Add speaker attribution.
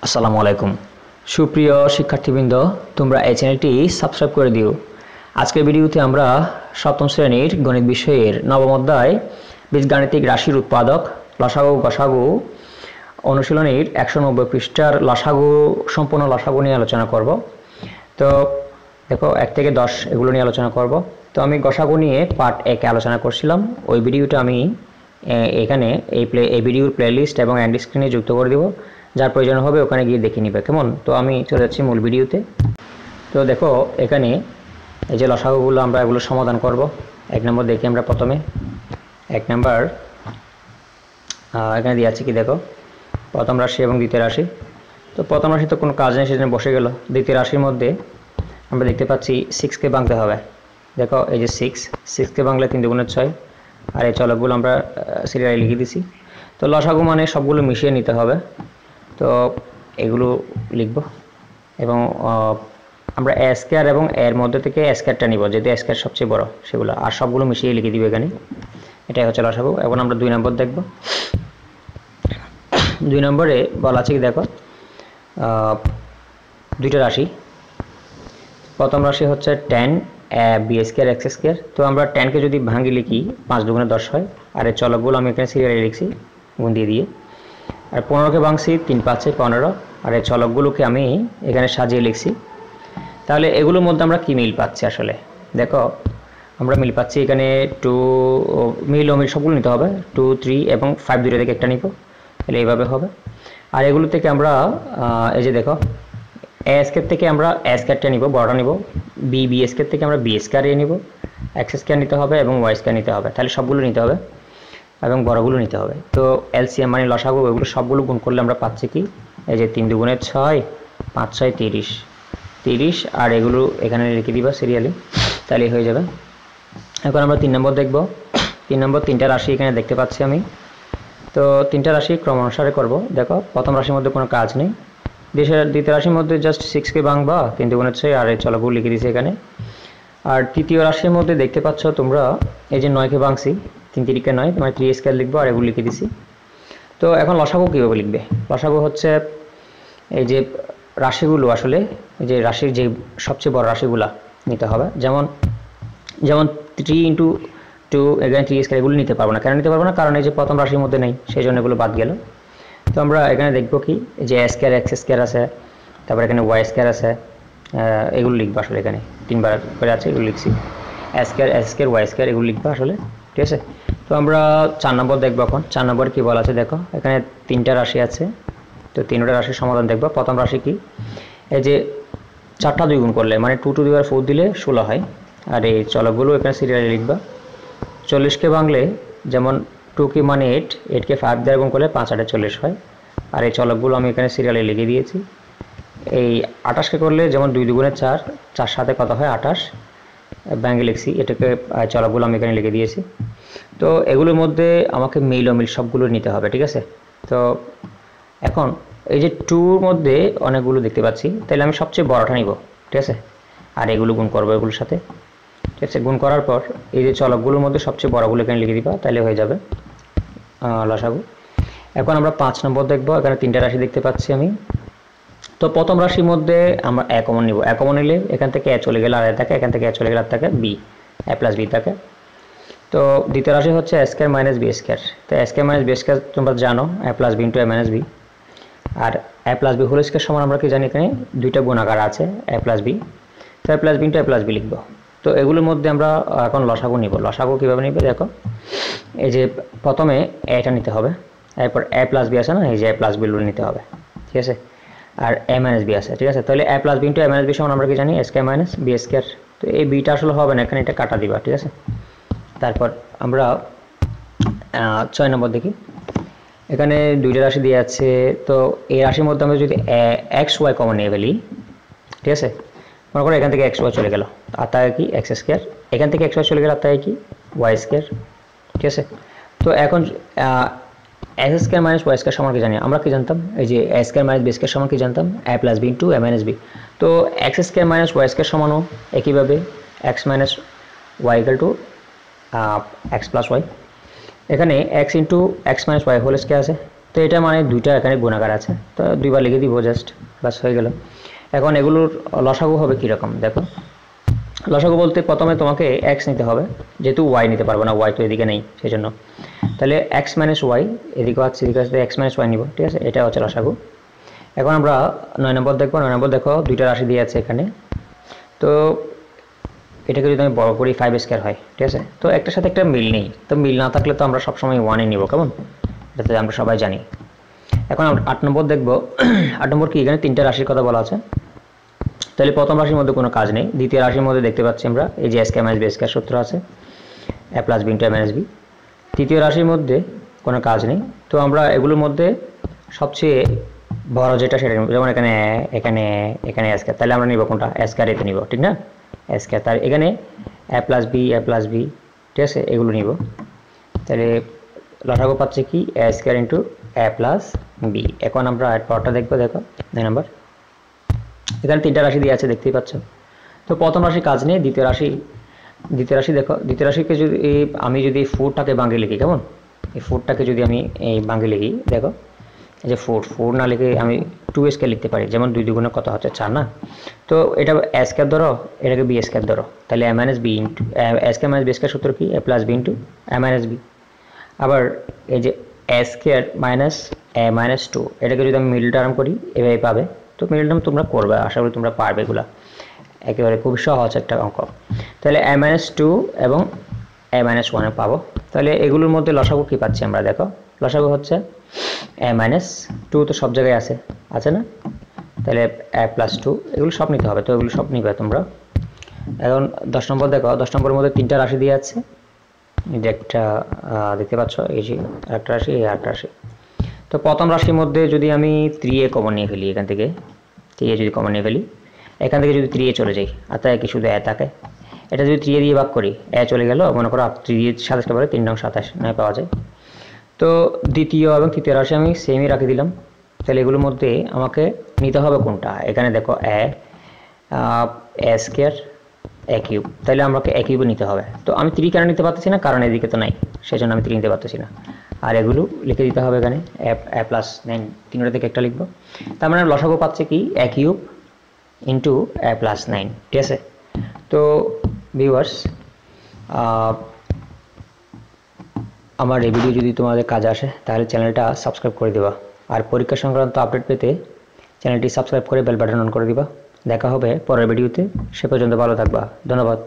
Speaker 1: আসসালামু আলাইকুম সুপ্রিয় শিক্ষার্থীবৃন্দ, তোমরা এই চ্যানেলটি সাবস্ক্রাইব করে দিও। আজকের ভিডিওতে আমরা সপ্তম শ্রেণীর গণিত বিষয়ের নবম অধ্যায় বীজগাণিতিক রাশির উৎপাদক লসাগু গসাগু অনুশীলনীর 190 পৃষ্ঠার লসাগু সম্পূর্ণ লসাগু নিয়ে আলোচনা করব। তো দেখো 1 থেকে 10 এগুলো নিয়ে আলোচনা করব। তো আমি গসাগু নিয়ে পার্ট 1 আলোচনা করছিলাম, ওই ভিডিওটা আমি এখানে এই ভিডিওর প্লেলিস্ট এবং এন্ড স্ক্রিনে যুক্ত করে দেব, যার প্রয়োজন হবে ওখানে গিয়ে দেখে নিবে, কেমন? তো আমি চলে যাচ্ছি মূল ভিডিওতে। তো দেখো এখানে এই যে লসাগুগুলো আমরা এগুলো সমাধান করব। 1 নম্বর দেখি আমরা প্রথমে 1 নম্বর এখানে দিয়ে আছে কি দেখো, প্রথম রাশি এবং দ্বিতীয় রাশি। তো প্রথম রাশি তো কোনো কাজ নেই, সেজন্য বসে গেল। দ্বিতীয় রাশির মধ্যে আমরা দেখতে পাচ্ছি 6কে ভাঙতে হবে। দেখো এই যে 6কে ভাঙলে 3 দুগুণে 6, আর এই চলকগুলো আমরা সিরিয়ালে লিখে দিছি। তো লসাগু মানে সবগুলো মিশিয়ে নিতে হবে, তো এগুলো লিখব এবং আমরা এ স্কয়ার এবং এর মধ্যে থেকে স্কয়ারটা নিব, যেহেতু স্কয়ার সবচেয়ে বড় সেগুলো, আর সবগুলো মিশিয়ে লিখে দিব এখানে। এটাই হচ্ছে লসাগু। এখন আমরা 2 নম্বর দেখব। 2 নম্বরে বলা আছে কি দেখো, দুইটা রাশি। প্রথম রাশি হচ্ছে tan B square x square. তো আমরা tan কে যদি ভাঙি লিখি 5 দুগুণে 10 হয়, আর এই চলকগুলো আমি এখানে সিরিয়ালে লিখছি গুণ দিয়ে দিয়ে। আর 15কে ভাঙছি 3 5 15, আর এই চলকগুলোকে আমি এখানে সাজিয়ে লিখছি। তাহলে এগুলোর মধ্যে আমরা কি মিল পাচ্ছি? আসলে দেখো আমরা মিল পাচ্ছি এখানে 2 মিল ও মিল সবগুলো নিতে হবে, 2 3 এবং 5 দুটো থেকে একটা নিব, তাহলে এইভাবে হবে। আর এগুলো থেকে আমরা এই যে দেখো এ স্কয়ার থেকে আমরা এ স্কয়ারটা নিব, বড়টা নিব। বি স্কয়ার থেকে আমরা বি স্কয়ার নিব, এক্স স্কয়ার নিতে হবে এবং ওয়াই স্কয়ার নিতে হবে, তাহলে সবগুলো নিতে হবে এবং বড়গুলো নিতে হবে। তো এলসিএম মানে লসাগু, এগুলো সবগুলো গুণ করলে আমরা পাচ্ছি কি, এই যে 3 দুগুণে 6, 5 6 30, আর এগুলো এখানে লিখে দিবা সিরিয়ালি, তাহলে হয়ে যাবে। এখন আমরা 3 নম্বর দেখব। 3 নম্বর 3টা রাশি এখানে দেখতে পাচ্ছি আমি। তো 3টা রাশি ক্রম অনুসারে করব। দেখো প্রথম রাশির মধ্যে কোনো কাজ নেই, দ্বিতীয় রাশির মধ্যে জাস্ট 6কে ভাঙবা 3 দুগুণে 6, আর এই চলকগুলো লিখে দিয়েছি এখানে। আর তৃতীয় রাশির মধ্যে দেখতে পাচ্ছ তোমরা এই যে 9কে ভাঙছি 3 3কে 9, মানে 3 স্কয়ার লিখবো, আর এগুলো লিখে দিছি। তো এখন লসাগু কীভাবে লিখবে? লসাগু হচ্ছে এই যে রাশিগুলো, আসলে এই যে রাশির যে সবচেয়ে বড় রাশিগুলা নিতে হবে। যেমন 3 ইন্টু 2 এখানে 3 স্কয়ার, এগুলো নিতে পারবো না। কেন নিতে পারবো না? কারণ এই যে প্রথম রাশির মধ্যে নেই, সেই জন্য এগুলো বাদ গেল। তো আমরা এখানে দেখবো কি, যে এ স্কয়ার এক্স স্কয়ার আছে, তারপর এখানে ওয়াই স্কয়ার আছে, এগুলো লিখবো আসলে এখানে 3বার করে আছে, এগুলো লিখছি। এ স্কয়ার ওয়াই স্কয়ার এগুলো লিখবো আসলে, ঠিক আছে। তো আমরা 4 নম্বর দেখবো। এখন 4 নম্বর কি বলা আছে দেখো, এখানে 3টা রাশি আছে। তো 3টা রাশির সমাধান দেখবো। প্রথম রাশি কি, এই যে 4টা 2 গুণ করলে মানে 2 টু দি পাওয়ার 4 দিলে 16 হয়, আর এই চলকগুলো এখানে সিরিয়ালে লিখবা। 40কে ভাঙলে যেমন 2 মানে 8, 8কে 5 দিয়ে গুণ করলে 5 8 40 হয়, আর এই চলকগুলো আমি এখানে সিরিয়ালে লিখে দিয়েছি। এই 28কে করলে যেমন 2 দুগুণে 4, 4 সাথে কত হয় 28, ব্যাঙ্গে লিখছি, এটাকে চলকগুলো আমি এখানে লিখে দিয়েছি। তো এগুলোর মধ্যে আমাকে মিল অমিল সবগুলো নিতে হবে, ঠিক আছে। তো এখন এই যে 2-র মধ্যে অনেকগুলো দেখতে পাচ্ছি, তাহলে আমি সবচেয়ে বড়টা নিব, ঠিক আছে, আর এগুলো গুণ করবো এগুলোর সাথে, ঠিক আছে। গুণ করার পর এই যে চলকগুলোর মধ্যে সবচেয়ে বড়গুলো এখানে লিখে দিবা, তাহলে হয়ে যাবে লসাগু। এখন আমরা 5 নম্বর দেখব। এখানে 3টা রাশি দেখতে পাচ্ছি আমি। তো প্রথম রাশির মধ্যে আমরা এ কমন নিব। এ কমন নিলে এখান থেকে এ চলে গেলে আর এ থাকে, এখান থেকে এ চলে গেলে আর থাকে বি, এ প্লাস বি থাকে। তো দ্বিতীয় রাশি হচ্ছে এ স্কয়ার মাইনাস বি স্কয়ার। তো এ স্কয়ার মাইনাস বি স্কয়ার তোমরা জানো, এ plus b into a minus B. R A plus B whole square সমান আমরা কি জানি, এখানে দুইটা গুণাকার আছে এ প্লাস বি, তো এ প্লাস বি ইন্টু এ প্লাস বি লিখবো। তো এগুলোর মধ্যে আমরা এখন লসাগু নিব। লসাগু কীভাবে নিবে দেখো, এই যে প্রথমে এটা নিতে হবে, এরপর এ প্লাস বি আছে না, এই যে এ প্লাস বিগুলো নিতে হবে, ঠিক আছে। আর এ মাইনাস বি আছে, ঠিক আছে। তাহলে এ plus b into a minus B সমান আমরা কি জানি, এ স্কয়ার মাইনাস বি স্কয়ার। তো এই বিটা আসলে হবে না, এখানে এটা কাটা দিবা, ঠিক আছে। তারপর আমরা 6 নম্বর দেখি। এখানে 2টা রাশি দিয়ে আছে। তো এই রাশির মধ্যে আমরা যদি এক্স ওয়াই কমন নিয়ে ফেলি, ঠিক আছে, মনে করো এখান থেকে এক্স ওয়াই চলে গেল, আর তাই কি এক্স স্কয়ার, এখান থেকে এক্স ওয়াই চলে গেল, আর তাই কি ওয়াই স্কয়ার, ঠিক আছে। তো এখন x square minus y square সমান কি জানি, আমরা কি জানতাম, এই যে a square minus b square সমান কি জানতাম, a plus b into a minus b. তো x square minus y square সমানও একইভাবে x minus y equal to x plus y. এখানে x into x minus y whole square আছে, তো এটা মানে দুইটা এখানে গুণাকার আছে, তো দুইবার লিখে দিব জাস্ট, বাস হয়ে গেল। এখন এগুলোর লসাগু হবে কীরকম দেখো। লসাগু বলতে প্রথমে তোমাকে এক্স নিতে হবে, যেহেতু ওয়াই নিতে পারবো না, ওয়াই তো এদিকে নেই সেই জন্য। তাহলে এক্স মাইনাস ওয়াই, এদিকে আছে এদিকে আছে, এক্স মাইনাস ওয়াই নিব, ঠিক আছে, এটা হচ্ছে লসাগু। এখন আমরা 9 নম্বর দেখবো। 9 নম্বর দেখো দুইটা রাশি দিয়ে আছে এখানে, তো এটাকে যদি আমি বড় করি 5² হয়, ঠিক আছে। তো একটার সাথে একটা মিল নেই, তো মিল না থাকলে তো আমরা সবসময় 1-এ নিব, কেমন, এটাতে আমরা সবাই জানি। এখন আমরা 8 নম্বর দেখবো। 8 নম্বর কি, এখানে 3টা রাশির কথা বলা আছে। তাহলে প্রথম রাশির মধ্যে কোনো কাজ নেই, দ্বিতীয় রাশির মধ্যে দেখতে পাচ্ছি আমরা এই যে স্কয়ার মাইনাস বি স্কয়ার সূত্র আছে, এ plus b into a minus B. তৃতীয় রাশির মধ্যে কোনো কাজ নেই, তো আমরা এগুলোর মধ্যে সবচেয়ে বড় যেটা সেটা নিব, যেমন এখানে এখানে এখানে স্কয়ার, তাহলে আমরা নিব কোনটা, স্কয়ার এতে নিব, ঠিক না, স্কয়ার। তার এখানে এ প্লাস বি, ঠিক আছে, এগুলো নিব। তাহলে লসাগু পাচ্ছে কি এ স্কয়ার ইন্টু এ প্লাস বি। এখন আমরা পরটা দেখবো, দেখো 9 নম্বর। এখানে 3টা রাশি দিয়ে আছে দেখতেই পাচ্ছ। তো প্রথম রাশি কাজ নেই, দ্বিতীয় রাশি দেখো, দ্বিতীয় রাশিকে যদি আমি যদি 4টাকে ভাঙে লিখি, কেমন, এই 4টাকে যদি আমি এই ভাঙে লিখি, দেখো এই যে 4 না লিখে আমি 2 স্কয়ার লিখতে পারি, যেমন 2 দুগুণে কত হচ্ছে 4 না। তো এটা এ স্কয়ার ধরো, এটাকে বি স্কয়ার ধরো, তাহলে এ মাইনাস বি ইন্টু এ স্কয়ার মাইনাস বি স্কয়ার সূত্র কি, এ plus b into a minus B. আবার এই যে a square minus A minus 2, এটাকে যদি আমি মিডল টার্ম করি এভাবে পাবে। তো মিডল টার্ম তোমরা করবে, আশা করি তোমরা পারবে, এগুলা একেবারে খুব সহজ একটা অঙ্ক। তাহলে এ মাইনাস 2 এবং এ মাইনাস 1 পাবো। তাহলে এগুলোর মধ্যে লসাগু কি পাচ্ছি আমরা, দেখো লসাগু হচ্ছে এ মাইনাস 2, তো সব জায়গায় আছে না, তাহলে এ প্লাস 2, এগুলো সব নিতে হবে, তো এগুলো সব নিবে তোমরা। এখন 10 নম্বর দেখো, 10 নম্বরের মধ্যে 3টা রাশি দিয়ে আছে, এই যে একটা দেখতে পাচ্ছ, এই যে একটা রাশি, এই একটা রাশি। তো প্রথম রাশির মধ্যে যদি আমি 3a কমন নিয়ে ফেলি, এখান থেকে 3a যদি কমন নিয়ে ফেলি, এখান থেকে যদি 3a চলে যাই, আর তাই কি শুধু এ থাকে, এটা যদি 3a দিয়ে ভাগ করি, এ চলে গেল, মনে করো 3 27 পারে, 3 নং 27 নয় পাওয়া যায়। তো দ্বিতীয় এবং তৃতীয় রাশি আমি সেমই রাখি দিলাম। তাহলে এগুলোর মধ্যে আমাকে নিতে হবে কোনটা, এখানে দেখো এ স্কয়ার এ কিউব, তাহলে আমাকে এ কিউব নিতে হবে। তো আমি 3 কেন নিতে পারতেছি না, কারণ এদিকে তো নাই, সেই জন্য আমি 3 নিতে পারতেছি না। আর এগুলো লিখে দিতে হবে এখানে এ প্লাস 9, 3টা থেকে একটা লিখবো। তার মানে লসাগু পাচ্ছে কি এ কিউব ইন্টু এ প্লাস 9, ঠিক আছে। তো ভিউয়ার্স, আমার এই ভিডিও যদি তোমাদের কাজে আসে তাহলে চ্যানেলটা সাবস্ক্রাইব করে দিবা, আর পরীক্ষা সংক্রান্ত আপডেট পেতে চ্যানেলটি সাবস্ক্রাইব করে বেল বাটন অন করে দিবা। দেখা হবে পরের ভিডিওতে, সে পর্যন্ত ভালো থাকবা, ধন্যবাদ।